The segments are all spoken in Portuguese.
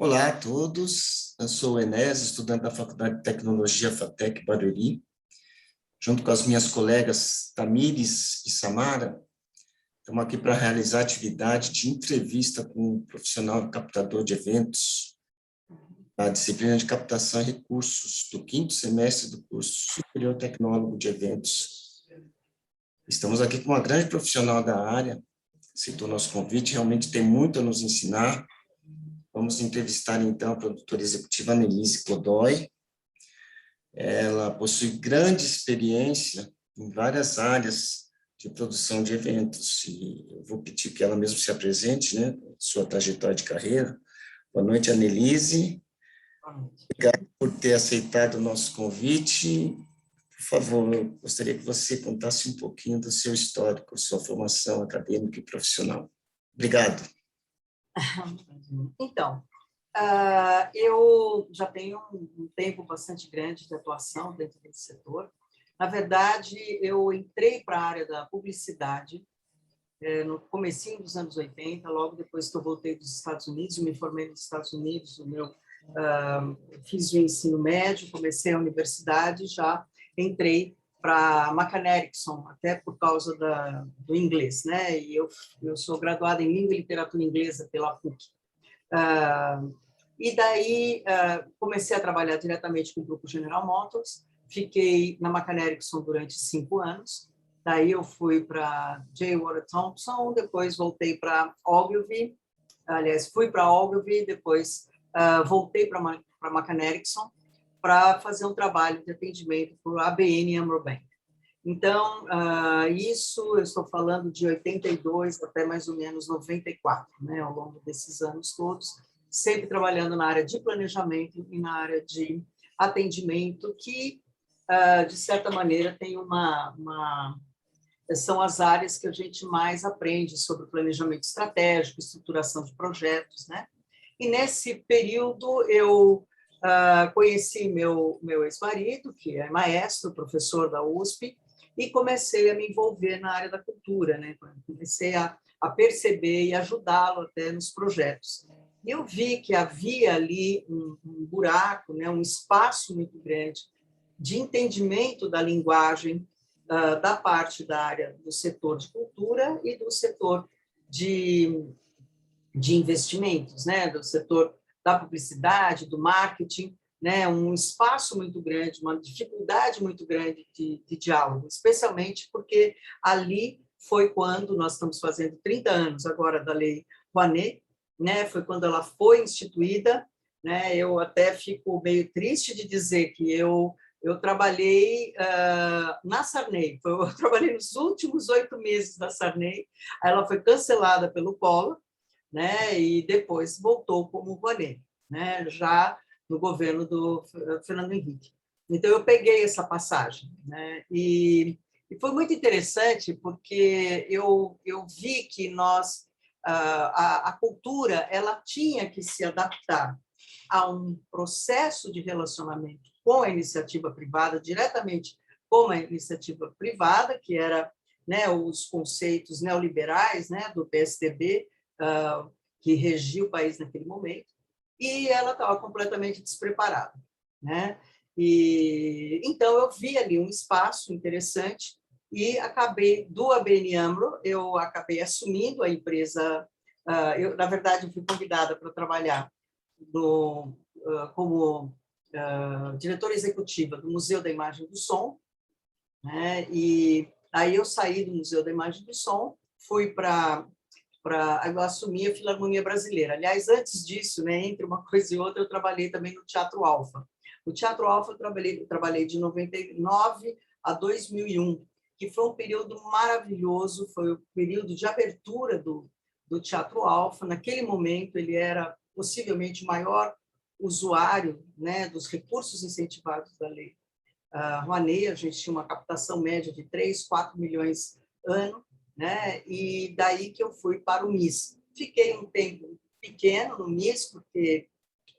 Olá a todos, eu sou o Enes, estudante da Faculdade de Tecnologia FATEC Barueri. Junto com as minhas colegas Tamires e Samara, estamos aqui para realizar a atividade de entrevista com um profissional captador de eventos na disciplina de captação e recursos do 5º semestre do curso Superior Tecnólogo de Eventos. Estamos aqui com uma grande profissional da área, aceitou nosso convite, realmente tem muito a nos ensinar. Vamos entrevistar, então, a produtora executiva Annelise Godoy. Ela possui grande experiência em várias áreas de produção de eventos, e eu vou pedir que ela mesma se apresente, né, sua trajetória de carreira. Boa noite, Annelise. Obrigado por ter aceitado o nosso convite. Por favor, eu gostaria que você contasse um pouquinho do seu histórico, sua formação acadêmica e profissional. Obrigado. Então, eu já tenho um tempo bastante grande de atuação dentro desse setor. Na verdade, eu entrei para a área da publicidade no comecinho dos anos 80, logo depois que eu voltei dos Estados Unidos, me formei nos Estados Unidos, fiz o ensino médio, comecei a universidade, já entrei para a McCann Erickson, até por causa do inglês, né? E eu sou graduada em Língua e Literatura Inglesa pela PUC. E daí comecei a trabalhar diretamente com o Grupo General Motors, fiquei na McCann Erickson durante 5 anos, daí eu fui para J. Walter Thompson, depois voltei para Ogilvy, aliás, fui para Ogilvy, depois voltei para a McCann Erickson para fazer um trabalho de atendimento para o ABN AMRO Bank. Então, isso eu estou falando de 82 até mais ou menos 94, né, ao longo desses anos todos, sempre trabalhando na área de planejamento e na área de atendimento, que, de certa maneira, tem são as áreas que a gente mais aprende sobre planejamento estratégico, estruturação de projetos, né? E nesse período eu conheci meu ex-marido, que é maestro, professor da USP, e comecei a me envolver na área da cultura, né? Comecei a perceber e ajudá-lo até nos projetos. E eu vi que havia ali um buraco, né? Um espaço muito grande de entendimento da linguagem da parte da área do setor de cultura e do setor de investimentos, né? Do setor da publicidade, do marketing, né? Um espaço muito grande, uma dificuldade muito grande de diálogo, especialmente porque ali foi quando nós estamos fazendo 30 anos agora da Lei Rouanet, né? Foi quando ela foi instituída, né? Eu até fico meio triste de dizer que eu trabalhei na Sarney, eu trabalhei nos últimos 8 meses da Sarney, ela foi cancelada pelo Collor, né? E depois voltou como Rouanet, né? Já no governo do Fernando Henrique. Então, eu peguei essa passagem, né? E foi muito interessante, porque eu vi que nós, a cultura, ela tinha que se adaptar a um processo de relacionamento com a iniciativa privada, diretamente com a iniciativa privada, que era, né, os conceitos neoliberais, né, do PSDB, que regia o país naquele momento, e ela estava completamente despreparada, né? E então eu vi ali um espaço interessante e acabei do ABN AMRO, eu acabei assumindo a empresa. Na verdade, eu fui convidada para trabalhar como diretora executiva do Museu da Imagem e do Som, né? E aí eu saí do Museu da Imagem e do Som, fui eu assumi a Filarmonia Brasileira. Aliás, antes disso, né, entre uma coisa e outra, eu trabalhei também no Teatro Alfa. O Teatro Alfa eu trabalhei de 99 a 2001, que foi um período maravilhoso, foi o período de abertura do Teatro Alfa. Naquele momento, ele era possivelmente o maior usuário, né, dos recursos incentivados da Lei Rouanet. A gente tinha uma captação média de 3, 4 milhões ano, né? E daí que eu fui para o MIS. Fiquei um tempo pequeno no MIS, porque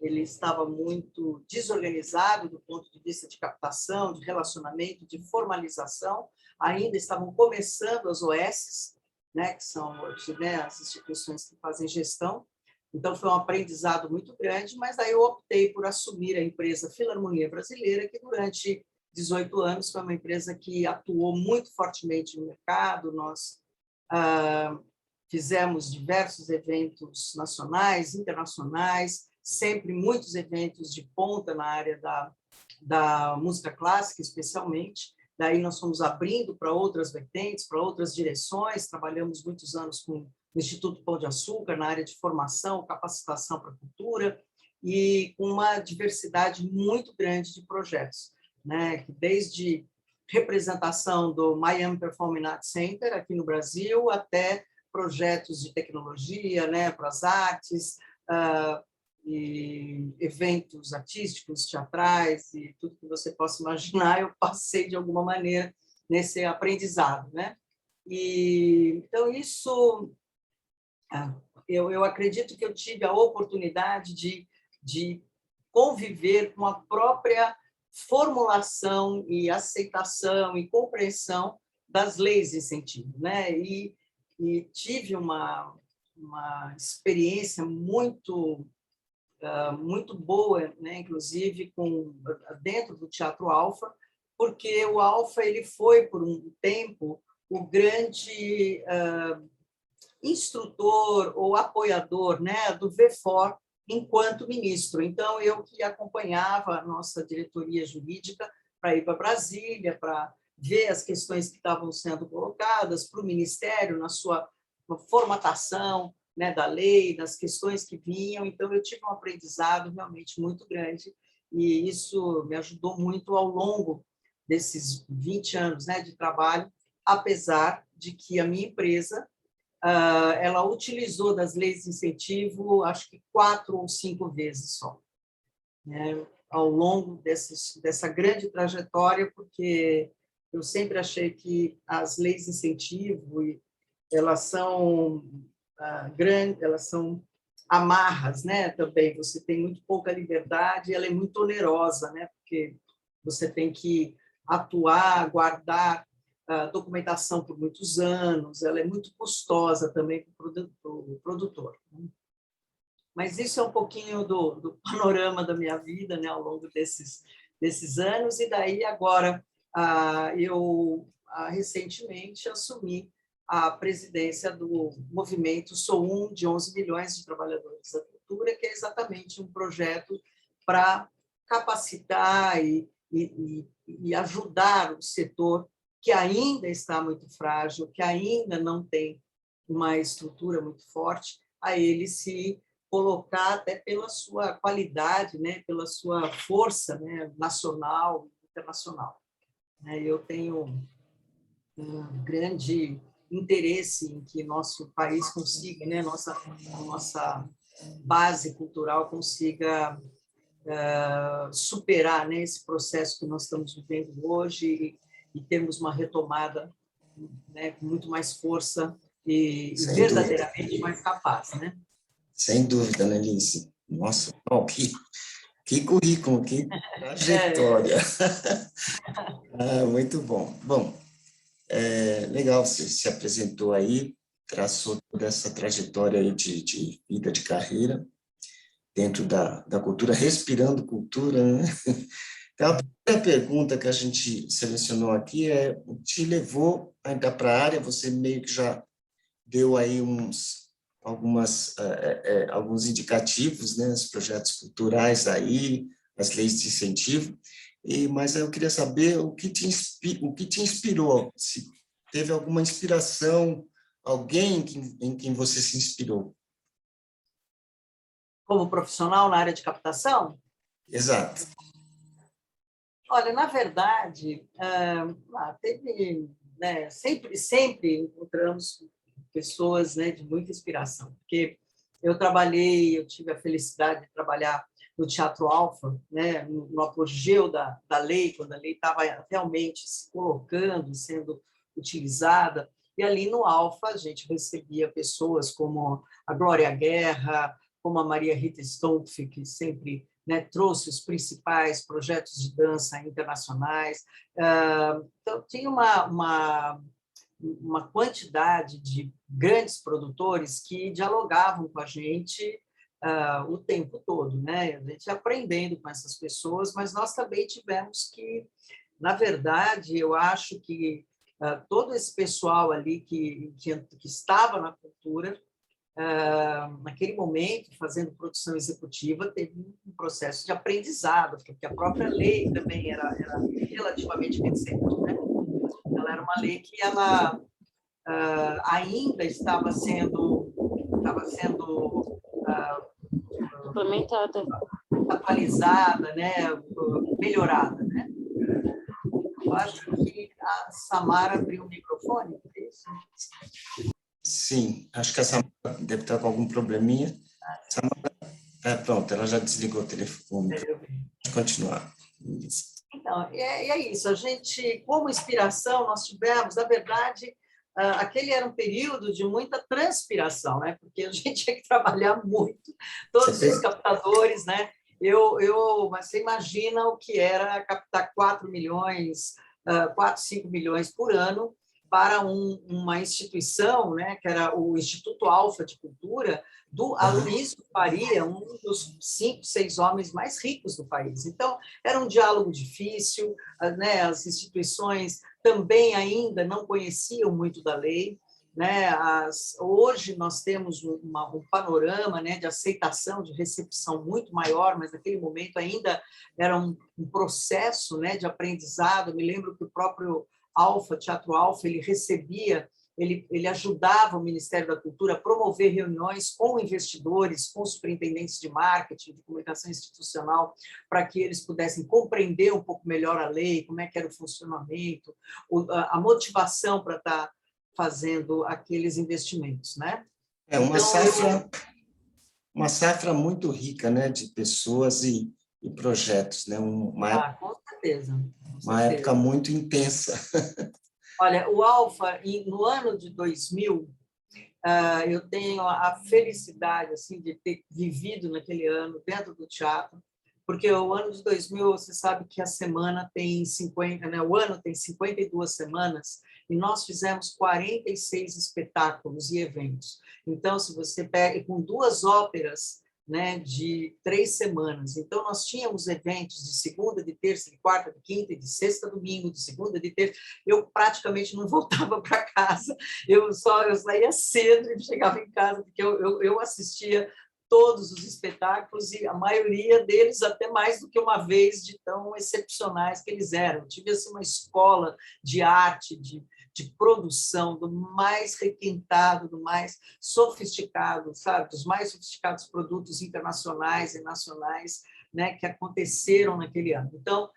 ele estava muito desorganizado do ponto de vista de captação, de relacionamento, de formalização. Ainda estavam começando as OSs, né, que são, né, as instituições que fazem gestão, Então, foi um aprendizado muito grande, mas daí eu optei por assumir a empresa Filarmonia Brasileira, que durante 18 anos foi uma empresa que atuou muito fortemente no mercado. Nós fizemos diversos eventos nacionais, internacionais, sempre muitos eventos de ponta na área da música clássica, especialmente. Daí nós fomos abrindo para outras vertentes, para outras direções. Trabalhamos muitos anos com o Instituto Pão de Açúcar, na área de formação, capacitação para a cultura, e com uma diversidade muito grande de projetos, né? Que desde representação do Miami Performing Arts Center, aqui no Brasil, até projetos de tecnologia, né, para as artes, e eventos artísticos, teatrais, e tudo que você possa imaginar, eu passei de alguma maneira nesse aprendizado, né? E então isso, eu acredito que eu tive a oportunidade de conviver com a própria formulação e aceitação e compreensão das leis de incentivo, né? E tive uma experiência muito boa, né? Inclusive dentro do Teatro Alfa, porque o Alfa ele foi por um tempo o grande instrutor ou apoiador, né, do VFOR enquanto ministro. Então, eu que acompanhava a nossa diretoria jurídica para ir para Brasília, para ver as questões que estavam sendo colocadas para o Ministério na sua formatação, né, da lei, das questões que vinham. Então, eu tive um aprendizado realmente muito grande e isso me ajudou muito ao longo desses 20 anos, né, de trabalho, apesar de que a minha empresa ela utilizou das leis de incentivo, acho que 4 ou 5 vezes só, né, ao longo dessa grande trajetória, porque eu sempre achei que as leis de incentivo, elas são grandes, elas são amarras, né? Também você tem muito pouca liberdade, ela é muito onerosa, né? Porque você tem que atuar, guardar documentação por muitos anos, ela é muito custosa também para o produtor. Mas isso é um pouquinho do panorama da minha vida, né, ao longo desses anos, e daí agora eu recentemente assumi a presidência do movimento Sou Um, de 11 milhões de trabalhadores da cultura, que é exatamente um projeto para capacitar e ajudar o setor que ainda está muito frágil, que ainda não tem uma estrutura muito forte, a ele se colocar até pela sua qualidade, né, pela sua força, né, nacional e internacional. Eu tenho um grande interesse em que nosso país consiga, né, nossa base cultural consiga superar, né, esse processo que nós estamos vivendo hoje e termos uma retomada, né, com muito mais força e verdadeiramente mais capaz, né? Sem dúvida, né, Alice? Nossa, oh, que currículo, que trajetória. Muito bom. Bom, legal, você se apresentou aí, traçou toda essa trajetória aí de vida, de carreira, dentro da cultura, respirando cultura, né? Então, a primeira pergunta que a gente selecionou aqui é o que te levou a entrar para a área? Você meio que já deu aí alguns indicativos, né, os projetos culturais aí, as leis de incentivo, mas eu queria saber o que te inspirou, se teve alguma inspiração, alguém em quem você se inspirou. Como profissional na área de captação? Exato. Olha, na verdade, teve, né, sempre encontramos pessoas, né, de muita inspiração, porque eu tive a felicidade de trabalhar no Teatro Alfa, né, no apogeu da lei, quando a lei estava realmente se colocando, sendo utilizada, e ali no Alfa a gente recebia pessoas como a Glória Guerra, como a Maria Rita Stumpf, que sempre, né, trouxe os principais projetos de dança internacionais. Então, tinha uma quantidade de grandes produtores que dialogavam com a gente o tempo todo, né? A gente aprendendo com essas pessoas, mas nós também tivemos que, na verdade, eu acho que todo esse pessoal ali que estava na cultura, naquele momento, fazendo produção executiva, teve um processo de aprendizado, porque a própria lei também era relativamente recente, né? Ela era uma lei que ela ainda estava sendo implementada, atualizada, né? Melhorada, né? Eu acho que a Samara abriu o microfone, é isso? Sim, acho que a Samara deve estar com algum probleminha. Samara, pronto, ela já desligou o telefone. Pode continuar. Então, é isso. A gente, como inspiração, nós tivemos, na verdade, aquele era um período de muita transpiração, né? Porque a gente tinha que trabalhar muito, todos os captadores, né? Mas você imagina o que era captar 4 milhões, 4, 5 milhões por ano para uma instituição, né, que era o Instituto Alfa de Cultura, do Aloysio Faria, um dos 5, 6 homens mais ricos do país. Então, era um diálogo difícil, né, as instituições também ainda não conheciam muito da lei, né, hoje nós temos um panorama, né, de aceitação, de recepção muito maior, mas naquele momento ainda era um processo, né, de aprendizado. Eu me lembro que o próprio Teatro Alfa, ele ajudava o Ministério da Cultura a promover reuniões com investidores, com superintendentes de marketing, de comunicação institucional, para que eles pudessem compreender um pouco melhor a lei, como é que era o funcionamento, a motivação para estar fazendo aqueles investimentos, né? É uma safra muito rica, né, de pessoas e projetos, né? Com certeza. Uma época muito intensa. Olha, o Alfa, no ano de 2000, eu tenho a felicidade assim de ter vivido naquele ano dentro do teatro, porque o ano de 2000, você sabe que a semana tem 50, né? O ano tem 52 semanas, e nós fizemos 46 espetáculos e eventos. Então, se você pega com 2 óperas, né, de 3 semanas. Então, nós tínhamos eventos de segunda, de terça, de quarta, de quinta, e de sexta, domingo, de segunda, de terça. Eu praticamente não voltava para casa, eu saía cedo e chegava em casa, porque eu assistia todos os espetáculos, e a maioria deles até mais do que uma vez, de tão excepcionais que eles eram. Eu tive assim, uma escola de arte, de produção, do mais requintado, do mais sofisticado, sabe? Dos mais sofisticados produtos internacionais e nacionais, né, que aconteceram naquele ano. Então,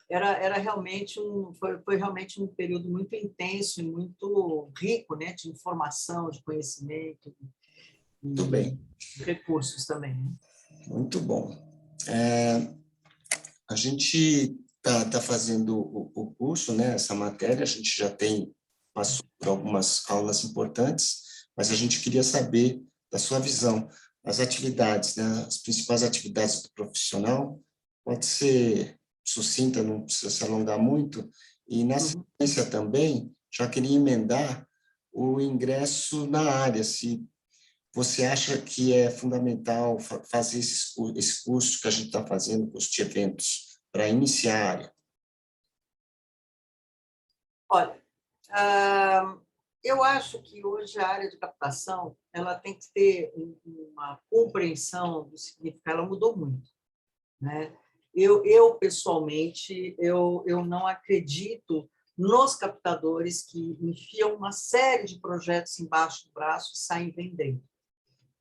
era realmente foi realmente um período muito intenso e muito rico, né, de informação, de conhecimento, muito bem, recursos também, né? Muito bom. A gente está fazendo o curso, né, essa matéria, a gente já passou por algumas aulas importantes, mas a gente queria saber da sua visão, as atividades, né, as principais atividades do profissional, pode ser sucinta, não precisa se alongar muito, e na sequência também, já queria emendar o ingresso na área, se você acha que é fundamental fazer esse curso que a gente está fazendo, curso de eventos, para iniciar a área? Olha, eu acho que hoje a área de captação ela tem que ter uma compreensão do significado, ela mudou muito, né? Eu pessoalmente, eu não acredito nos captadores que enfiam uma série de projetos embaixo do braço e saem vendendo.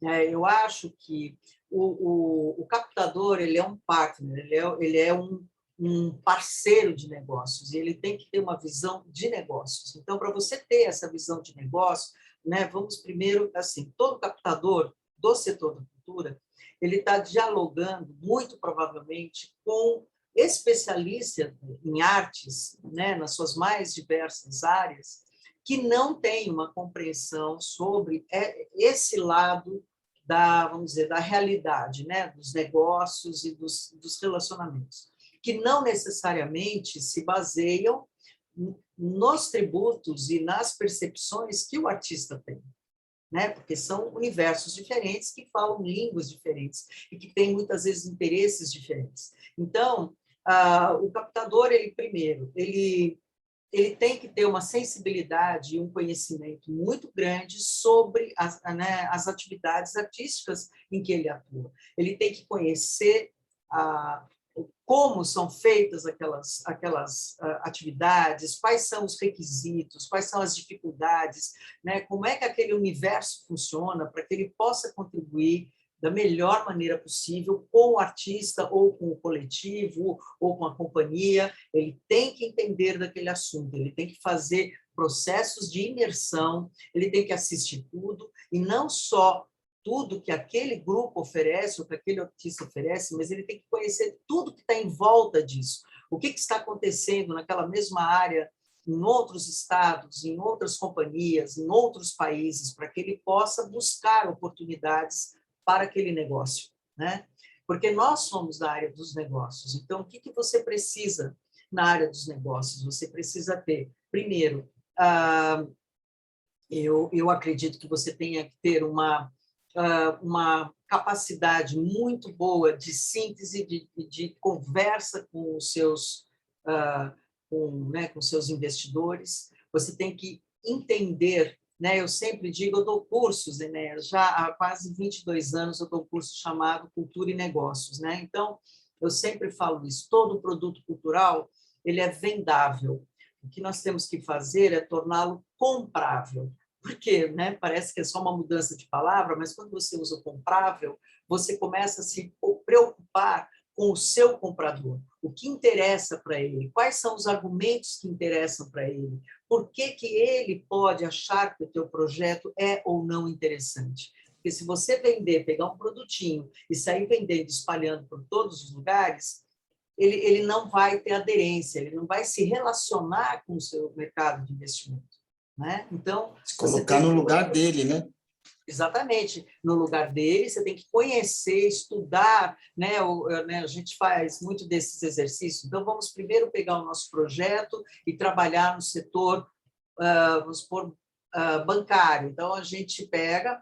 Eu acho que o captador ele é um partner, ele é um parceiro de negócios, e ele tem que ter uma visão de negócios. Então, para você ter essa visão de negócio, né, vamos primeiro, assim, todo captador do setor da cultura, ele está dialogando, muito provavelmente, com especialistas em artes, né, nas suas mais diversas áreas, que não tem uma compreensão sobre esse lado vamos dizer, da realidade, né, dos negócios e dos relacionamentos, que não necessariamente se baseiam nos tributos e nas percepções que o artista tem, né? Porque são universos diferentes que falam línguas diferentes e que têm, muitas vezes, interesses diferentes. Então, o captador, ele tem que ter uma sensibilidade e um conhecimento muito grande sobre as atividades artísticas em que ele atua. Ele tem que conhecer como são feitas aquelas atividades, quais são os requisitos, quais são as dificuldades, né? Como é que aquele universo funciona para que ele possa contribuir da melhor maneira possível com o artista ou com o coletivo ou com a companhia. Ele tem que entender daquele assunto, ele tem que fazer processos de imersão, ele tem que assistir tudo, e não só tudo que aquele grupo oferece ou que aquele artista oferece, mas ele tem que conhecer tudo que está em volta disso. O que está acontecendo naquela mesma área em outros estados, em outras companhias, em outros países, para que ele possa buscar oportunidades para aquele negócio, né? Porque nós somos da área dos negócios. Então, o que você precisa na área dos negócios? Você precisa ter, primeiro, eu acredito que você tenha que ter uma capacidade muito boa de síntese, de conversa com os seus, com seus investidores. Você tem que entender, né? Eu sempre digo, eu dou cursos, né? Já há quase 22 anos eu dou um curso chamado Cultura e Negócios, né? Então, eu sempre falo isso, todo produto cultural ele é vendável. O que nós temos que fazer é torná-lo comprável. Porque, né, parece que é só uma mudança de palavra, mas quando você usa o comprável, você começa a se preocupar com o seu comprador. O que interessa para ele? Quais são os argumentos que interessam para ele? Por que ele pode achar que o teu projeto é ou não interessante? Porque se você vender, pegar um produtinho e sair vendendo, espalhando por todos os lugares, ele não vai ter aderência, ele não vai se relacionar com o seu mercado de investimento. Né? Então, se colocar no lugar dele, né? Exatamente, no lugar dele, você tem que conhecer, estudar, né? A gente faz muito desses exercícios. Então, vamos primeiro pegar o nosso projeto e trabalhar no setor, vamos supor, bancário. Então, a gente pega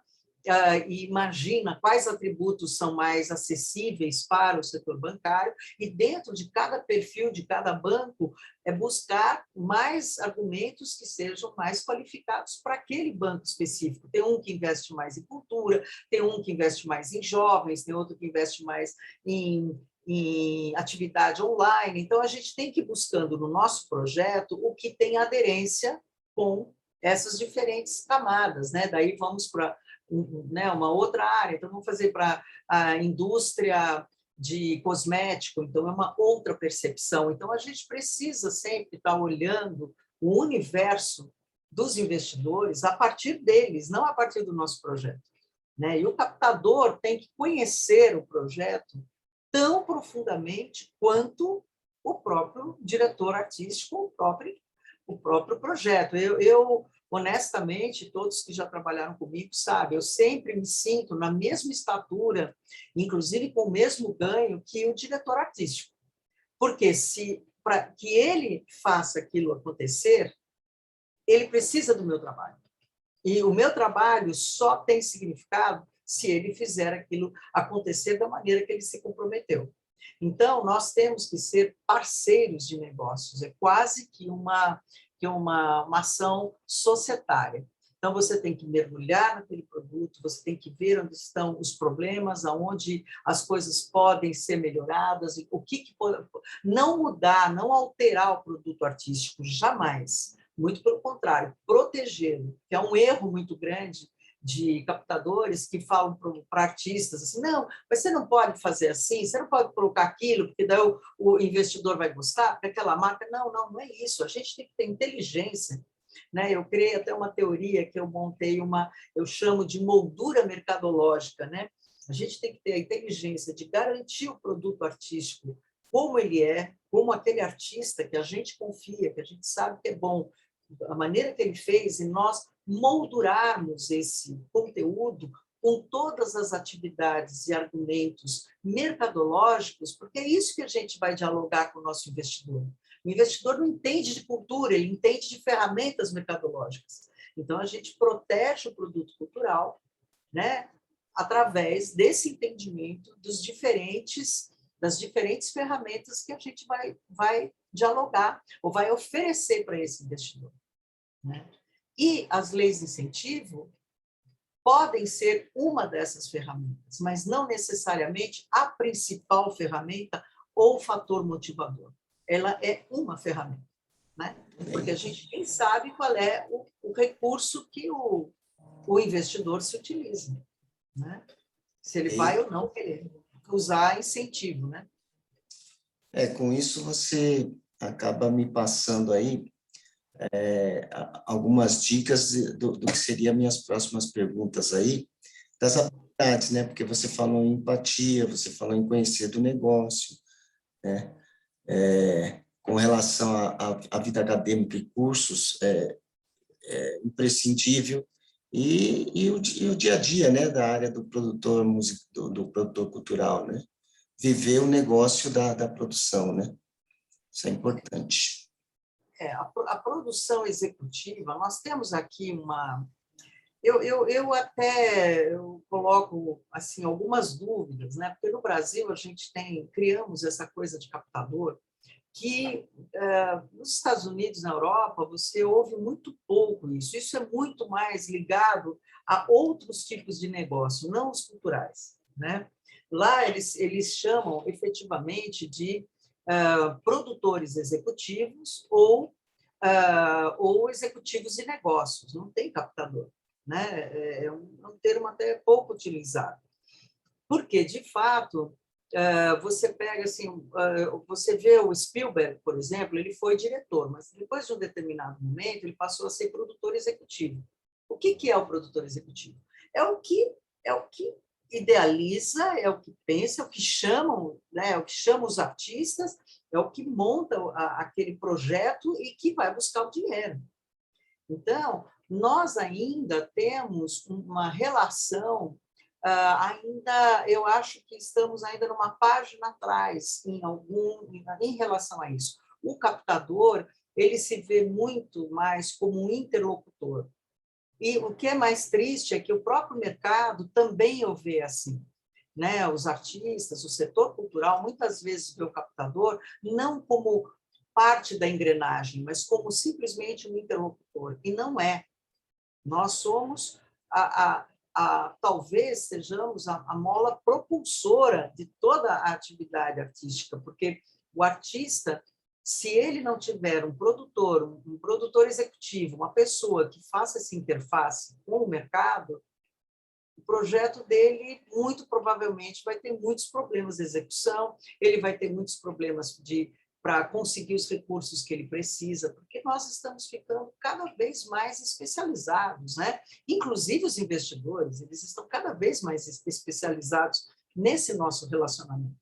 e imagina quais atributos são mais acessíveis para o setor bancário e dentro de cada perfil de cada banco buscar mais argumentos que sejam mais qualificados para aquele banco específico. Tem um que investe mais em cultura, tem um que investe mais em jovens, tem outro que investe mais em atividade online. Então, a gente tem que ir buscando no nosso projeto o que tem aderência com essas diferentes camadas, né? Daí vamos para uma outra área. Então, vamos fazer para a indústria de cosmético, então é uma outra percepção. Então, a gente precisa sempre estar olhando o universo dos investidores a partir deles, não a partir do nosso projeto. Né? E o captador tem que conhecer o projeto tão profundamente quanto o próprio diretor artístico, o próprio projeto. Eu honestamente, todos que já trabalharam comigo sabem, eu sempre me sinto na mesma estatura, inclusive com o mesmo ganho que o diretor artístico. Porque para que ele faça aquilo acontecer, ele precisa do meu trabalho. E o meu trabalho só tem significado se ele fizer aquilo acontecer da maneira que ele se comprometeu. Então, nós temos que ser parceiros de negócios, é quase que uma ação societária. Então, você tem que mergulhar naquele produto, você tem que ver onde estão os problemas, aonde as coisas podem ser melhoradas, o que pode... Não mudar, não alterar o produto artístico, jamais. Muito pelo contrário, protegê-lo, que é um erro muito grande de captadores que falam para artistas assim, não, mas você não pode fazer assim, você não pode colocar aquilo, porque daí o investidor vai gostar, porque aquela marca... Não é isso, a gente tem que ter inteligência. Né? Eu criei até uma teoria que eu montei, eu chamo de moldura mercadológica. Né? A gente tem que ter a inteligência de garantir o produto artístico como ele é, como aquele artista que a gente confia, que a gente sabe que é bom, a maneira que ele fez, e nós moldurarmos esse conteúdo com todas as atividades e argumentos mercadológicos, porque é isso que a gente vai dialogar com o nosso investidor. O investidor não entende de cultura, ele entende de ferramentas mercadológicas. Então, a gente protege o produto cultural, né, através desse entendimento das diferentes ferramentas que a gente vai dialogar ou vai oferecer para esse investidor, né? E as leis de incentivo podem ser uma dessas ferramentas, mas não necessariamente a principal ferramenta ou fator motivador. Ela é uma ferramenta, né? Porque a gente nem sabe qual é o recurso que o investidor se utiliza, né? Se ele vai ou não querer usar incentivo, né? Com isso você acaba me passando aí algumas dicas do que seriam minhas próximas perguntas aí, das habilidades, né? Porque você falou em empatia, você falou em conhecer do negócio, né? Com relação à vida acadêmica e cursos, imprescindível, e o dia a dia, né, da área do produtor do produtor cultural, né? Viver o negócio da produção, né? Isso é importante. A produção executiva, nós temos aqui uma... Eu coloco assim algumas dúvidas, né? Porque no Brasil a gente criamos essa coisa de captador que nos Estados Unidos, na Europa, você ouve muito pouco isso. Isso é muito mais ligado a outros tipos de negócio, não os culturais, né? Lá eles chamam efetivamente de produtores executivos ou executivos de negócios. Não tem captador, né? É um termo até pouco utilizado. Porque, de fato, você pega assim, você vê o Spielberg, por exemplo, ele foi diretor, mas depois de um determinado momento ele passou a ser produtor executivo. O que é o produtor executivo? É o que idealiza, é o que pensa, é o que chamam, né, é o que chama os artistas, é o que monta aquele projeto e que vai buscar o dinheiro. Então, nós ainda temos uma relação, eu acho que estamos ainda numa página atrás em relação a isso. O captador, ele se vê muito mais como um interlocutor. E o que é mais triste é que o próprio mercado também o vê assim, né? Os artistas, o setor cultural, muitas vezes vê o captador não como parte da engrenagem, mas como simplesmente um interlocutor. E não é. Nós somos, talvez sejamos a mola propulsora de toda a atividade artística, porque o artista, se ele não tiver um produtor executivo, uma pessoa que faça essa interface com o mercado, o projeto dele, muito provavelmente, vai ter muitos problemas de execução, ele vai ter muitos problemas para conseguir os recursos que ele precisa, porque nós estamos ficando cada vez mais especializados, né? Inclusive os investidores, eles estão cada vez mais especializados nesse nosso relacionamento.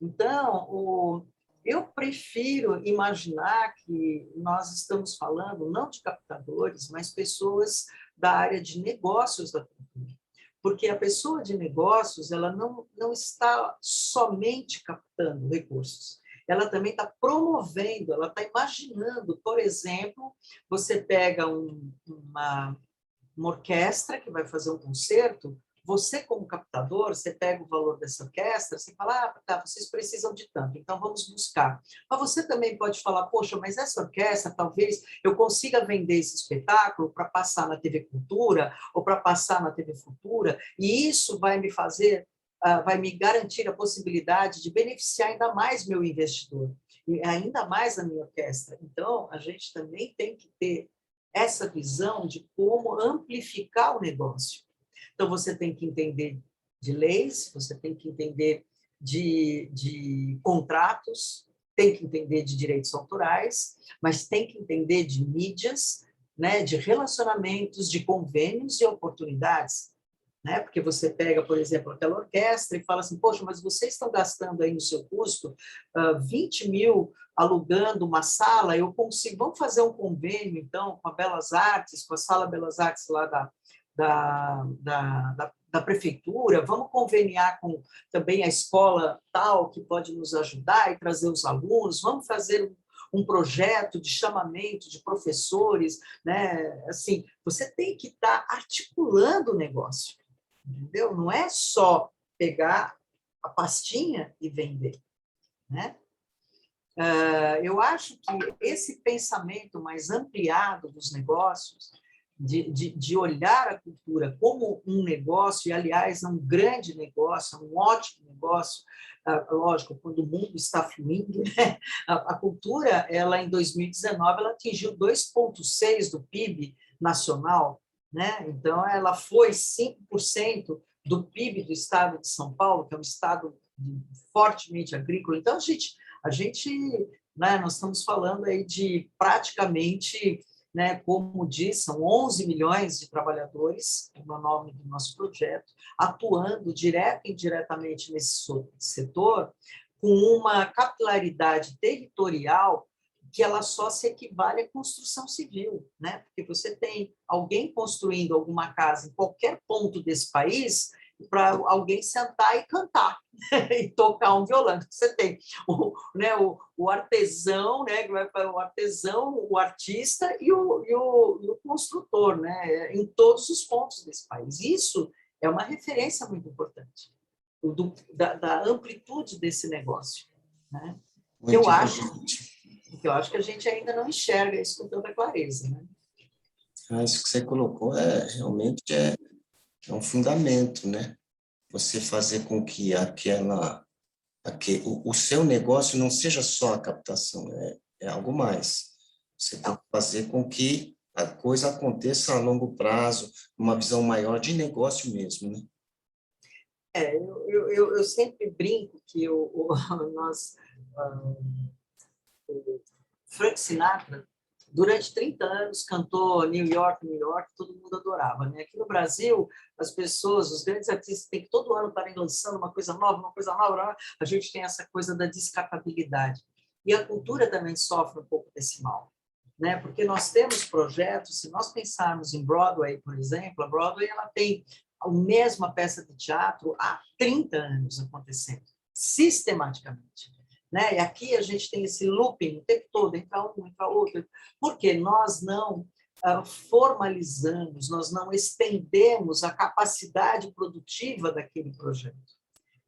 Então, eu prefiro imaginar que nós estamos falando não de captadores, mas pessoas da área de negócios da cultura. Porque a pessoa de negócios, ela não está somente captando recursos, ela também está promovendo, ela está imaginando, por exemplo, você pega uma orquestra que vai fazer um concerto, você como captador, você pega o valor dessa orquestra, você fala, tá, vocês precisam de tanto, então vamos buscar. Mas você também pode falar, poxa, mas essa orquestra, talvez eu consiga vender esse espetáculo para passar na TV Cultura ou para passar na TV Futura, e isso vai me fazer, vai me garantir a possibilidade de beneficiar ainda mais meu investidor, e ainda mais a minha orquestra. Então, a gente também tem que ter essa visão de como amplificar o negócio. Então, você tem que entender de leis, você tem que entender de contratos, tem que entender de direitos autorais, mas tem que entender de mídias, né, de relacionamentos, de convênios e oportunidades. Né? Porque você pega, por exemplo, aquela orquestra e fala assim, poxa, mas vocês estão gastando aí no seu custo 20 mil alugando uma sala, eu consigo, vamos fazer um convênio, então, com a Belas Artes, com a Sala Belas Artes lá da prefeitura, vamos conveniar com também a escola tal, que pode nos ajudar e trazer os alunos, vamos fazer um projeto de chamamento de professores, né? Assim, você tem que estar articulando o negócio, entendeu? Não é só pegar a pastinha e vender, né? Eu acho que esse pensamento mais ampliado dos negócios, de olhar a cultura como um negócio, e, aliás, é um grande negócio, é um ótimo negócio, lógico, quando o mundo está fluindo, né? A cultura, ela, em 2019, ela atingiu 2,6% do PIB nacional, né? Então, ela foi 5% do PIB do estado de São Paulo, que é um estado fortemente agrícola. Então, a gente, né, nós estamos falando aí de praticamente, né, como diz, são 11 milhões de trabalhadores, no nome do nosso projeto, atuando direta e indiretamente nesse setor, com uma capilaridade territorial que ela só se equivale à construção civil, né? Porque você tem alguém construindo alguma casa em qualquer ponto desse país para alguém sentar e cantar e tocar um violão. Você tem o artesão, né, o artesão, o artista e o construtor, né, em todos os pontos desse país. Isso é uma referência muito importante da amplitude desse negócio, né? Eu acho que a gente ainda não enxerga isso com tanta clareza, né? Isso que você colocou realmente é um fundamento, né? Você fazer com que o seu negócio não seja só a captação, é algo mais. Você tem que fazer com que a coisa aconteça a longo prazo, uma visão maior de negócio mesmo, né? Eu sempre brinco que o Frank Sinatra, durante 30 anos, cantou New York, New York, todo mundo adorava, né? Aqui no Brasil, as pessoas, os grandes artistas, têm que todo ano estarem lançando uma coisa nova, a gente tem essa coisa da descartabilidade. E a cultura também sofre um pouco desse mal, né? Porque nós temos projetos, se nós pensarmos em Broadway, por exemplo, a Broadway ela tem a mesma peça de teatro há 30 anos acontecendo, sistematicamente. Né? E aqui a gente tem esse looping o tempo todo, entra um, entra outro, porque nós não formalizamos, nós não estendemos a capacidade produtiva daquele projeto.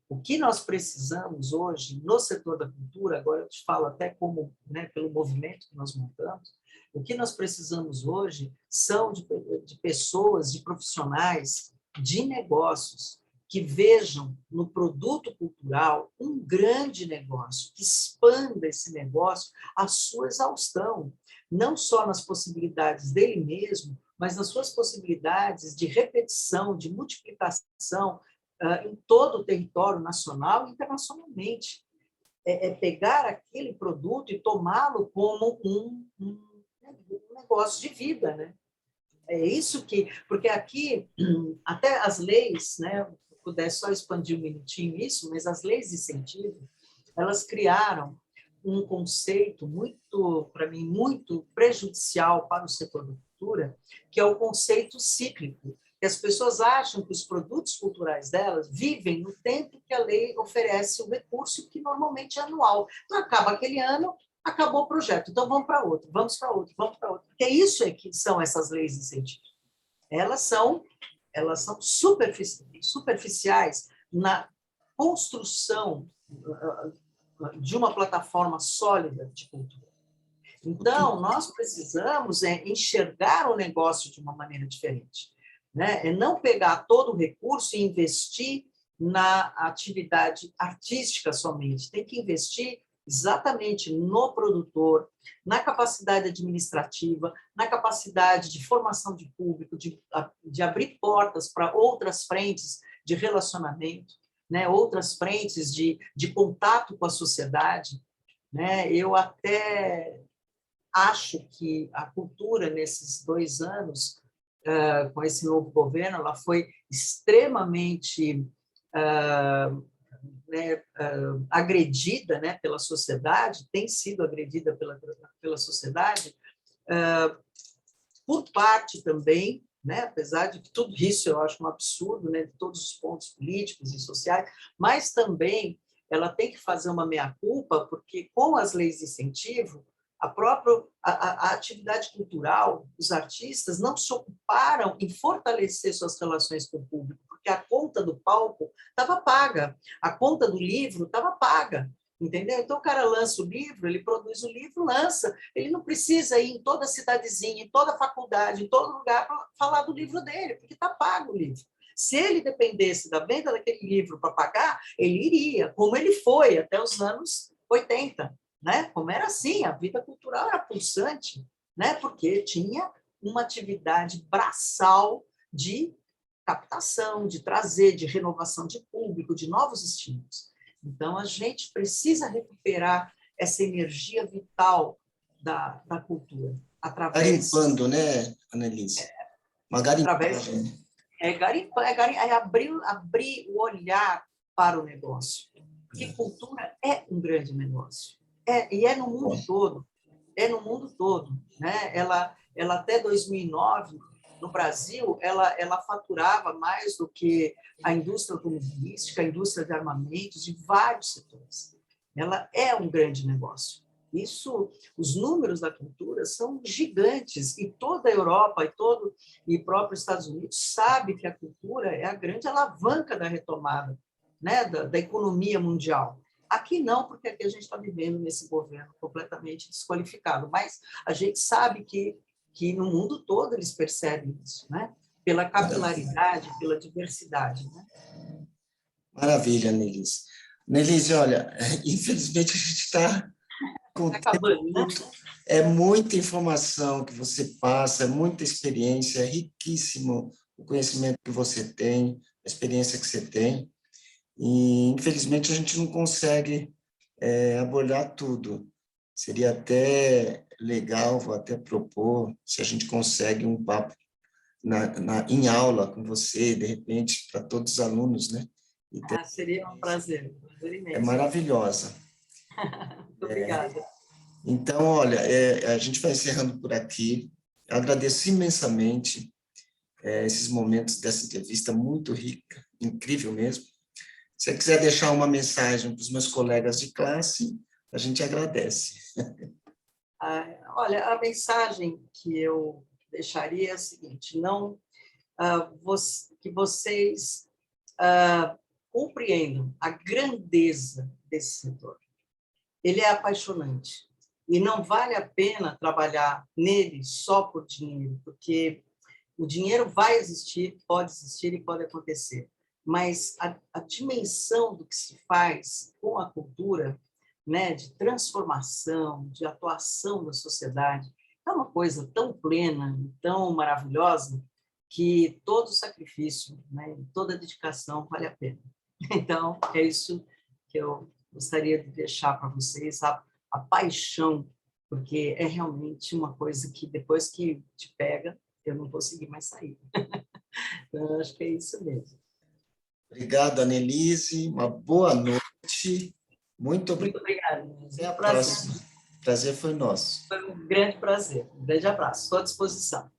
O que nós precisamos hoje no setor da cultura, agora eu te falo até como, né, pelo movimento que nós montamos, o que nós precisamos hoje são de pessoas, de profissionais, de negócios, que vejam no produto cultural um grande negócio, que expanda esse negócio à sua exaustão, não só nas possibilidades dele mesmo, mas nas suas possibilidades de repetição, de multiplicação em todo o território nacional e internacionalmente. É pegar aquele produto e tomá-lo como um negócio de vida, né? É isso que... Porque aqui, até as leis, né, se puder só expandir um minutinho isso, mas as leis de incentivo, elas criaram um conceito muito, para mim, muito prejudicial para o setor da cultura, que é o conceito cíclico, que as pessoas acham que os produtos culturais delas vivem no tempo que a lei oferece o recurso, que normalmente é anual. Então, acaba aquele ano, acabou o projeto, então vamos para outro, vamos para outro, vamos para outro. Porque isso é que são essas leis de incentivo. Elas são superficiais na construção de uma plataforma sólida de cultura. Então, nós precisamos enxergar o negócio de uma maneira diferente, né? É não pegar todo o recurso e investir na atividade artística somente. Tem que investir exatamente no produtor, na capacidade administrativa, na capacidade de formação de público, de abrir portas para outras frentes de relacionamento, né? Outras frentes de contato com a sociedade, né? Eu até acho que a cultura, nesses 2 anos, com esse novo governo, ela foi extremamente agredida, né, pela sociedade, tem sido agredida pela sociedade, por parte também, né, apesar de que tudo isso eu acho um absurdo, né, de todos os pontos políticos e sociais, mas também ela tem que fazer uma meia-culpa, porque com as leis de incentivo, A atividade cultural, os artistas não se ocuparam em fortalecer suas relações com o público, porque a conta do palco estava paga, a conta do livro estava paga, entendeu? Então, o cara lança o livro, ele produz o livro, lança, ele não precisa ir em toda cidadezinha, em toda faculdade, em todo lugar para falar do livro dele, porque está pago o livro. Se ele dependesse da venda daquele livro para pagar, ele iria, como ele foi até os anos 80, né? Como era assim, a vida cultural era pulsante, né? Porque tinha uma atividade braçal de captação, de trazer, de renovação de público, de novos estímulos. Então, a gente precisa recuperar essa energia vital da cultura. Garimpando, né, Annelise? Uma garimpagem. É abrir o olhar para o negócio. Porque cultura é um grande negócio. E é no mundo todo. É no mundo todo. Né? Ela até 2009, no Brasil, ela faturava mais do que a indústria automobilística, a indústria de armamentos, de vários setores. Ela é um grande negócio. Os números da cultura são gigantes, e toda a Europa e próprio Estados Unidos sabe que a cultura é a grande alavanca da retomada, né, da economia mundial. Aqui não, porque aqui a gente está vivendo nesse governo completamente desqualificado, mas a gente sabe que no mundo todo eles percebem isso, né? Pela capilaridade, pela diversidade. Né? Maravilha, Annelise. Annelise, olha, infelizmente a gente está com acabando, né? É muita informação que você passa, é muita experiência, é riquíssimo o conhecimento que você tem, a experiência que você tem, e infelizmente a gente não consegue abordar tudo. Seria até legal, vou até propor, se a gente consegue um papo em aula com você, de repente, para todos os alunos, né? Seria um prazer imenso. É maravilhosa. Muito obrigada. Então, olha, a gente vai encerrando por aqui. Eu agradeço imensamente esses momentos dessa entrevista muito rica, incrível mesmo. Se você quiser deixar uma mensagem para os meus colegas de classe, a gente agradece. Olha, a mensagem que eu deixaria é a seguinte: que vocês compreendam a grandeza desse setor. Ele é apaixonante. E não vale a pena trabalhar nele só por dinheiro, porque o dinheiro vai existir e pode acontecer. Mas a dimensão do que se faz com a cultura, né, de transformação, de atuação da sociedade, é uma coisa tão plena, tão maravilhosa, que todo sacrifício, né, toda dedicação vale a pena. Então, é isso que eu gostaria de deixar para vocês, a paixão, porque é realmente uma coisa que depois que te pega, eu não consegui mais sair. Então, eu acho que é isso mesmo. Obrigado, Annelise. Uma boa noite. Muito obrigado. Muito obrigada. Até a próxima. O prazer foi nosso. Foi um grande prazer. Um grande abraço. Estou à disposição.